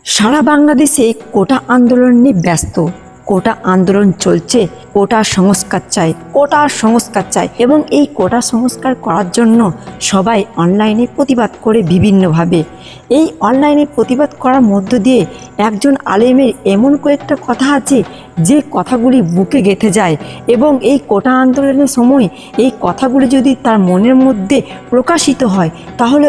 সারা বাংলাদেশে কোটা আন্দোলন নিয়ে ব্যস্ত। কোটা আন্দোলন চলছে, কোটা সংস্কার চাই, কোটা সংস্কার চাই। এবং এই কোটা সংস্কার করার জন্য সবাই অনলাইনে প্রতিবাদ করে বিভিন্নভাবে। এই অনলাইনে প্রতিবাদ করার মধ্য দিয়ে একজন আলেমের এমন কয়েকটা কথা আছে যে কথাগুলি বুকে গেঁথে যায়, এবং এই কোটা আন্দোলনের সময় এই কথাগুলি যদি তার মনের মধ্যে প্রকাশিত হয় তাহলে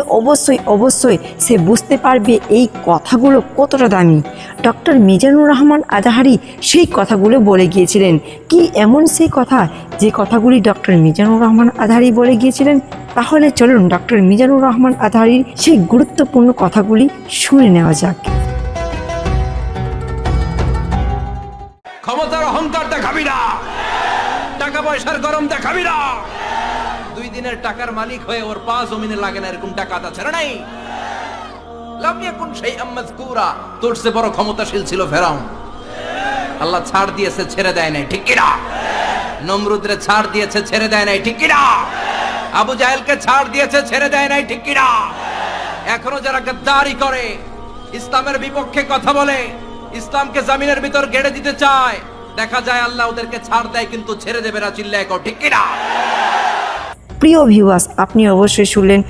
অবশ্যই সে বুঝতে পারবে এই কথাগুলো কতটা দামি। ডক্টর মিজানুর রহমান আজহারি সেই কথাগুলো বলে গিয়েছিলেন। কি এমন সেই কথা যে কথাগুলি ডক্টর মিজানুর রহমান আজহারি বলে গিয়েছিলেন? তাহলে চলুন ডক্টর মিজানুর রহমান আজহারির সেই গুরুত্বপূর্ণ কথাগুলি শুনে নেওয়া যাক। ক্ষমতার অহংকার দেখাবি না, টাকা পয়সার গরম দেখাবি না। 2 দিনের টাকার মালিক হয়ে ওর পা জমিনে লাগে না এরকম টাকা তা ছেড়ে নাই। লাম ইয়াকুন শাইআম মাযকুরা, তোর চেয়ে বড় ক্ষমতাশীল ছিল ফেরাউন। আল্লাহ ছাড় দিয়েছে, ছেড়ে দেয় নাই, ঠিক কি না? নমরুদরে ছাড় দিয়েছে, ছেড়ে দেয় নাই, ঠিক কি না? আবু জাহেলকে ছাড় দিয়েছে, ছেড়ে দেয় নাই, ঠিক কি না? এখনো যারা গদ্দারি করে, ইসলামের বিপক্ষে কথা বলে, ইসলামকে জমিনের ভিতর গেড়ে দিতে চায়, দেখা যায় আল্লাহ ওদেরকে ছাড় দেয় কিন্তু ছেড়ে দেবে না। চিল্লায় কও ঠিক কি না? প্রিয় ভিউয়ার্স, আপনি অবশ্যই শুনলেন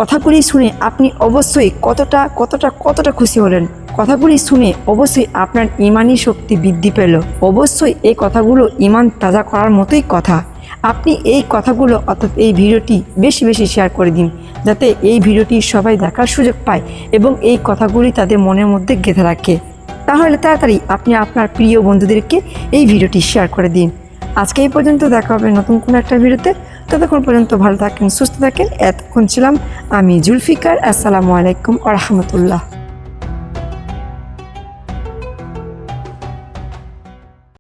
কথাগুলি শুনে আপনি অবশ্যই কতটা খুশি হলেন। কথাগুলি শুনে অবশ্যই আপনার ইমানি শক্তি বৃদ্ধি পেল। অবশ্যই এই কথাগুলো ইমান তাজা করার মতোই কথা। আপনি এই কথাগুলো অর্থাৎ এই ভিডিওটি বেশি শেয়ার করে দিন, যাতে এই ভিডিওটি সবাই দেখার সুযোগ পায় এবং এই কথাগুলি তাদের মনের মধ্যে গেঁথে রাখে। তাহলে তাড়াতাড়ি আপনি আপনার প্রিয় বন্ধুদেরকে এই ভিডিওটি শেয়ার করে দিন। আজকে এই পর্যন্ত, দেখা হবে নতুন কোনো একটা ভিডিওতে। ততক্ষণ পর্যন্ত ভালো থাকেন, সুস্থ থাকেন। এতক্ষণ ছিলাম আমি জুলফিকার। আসসালামু আলাইকুম ওয়া রাহমাতুল্লাহ।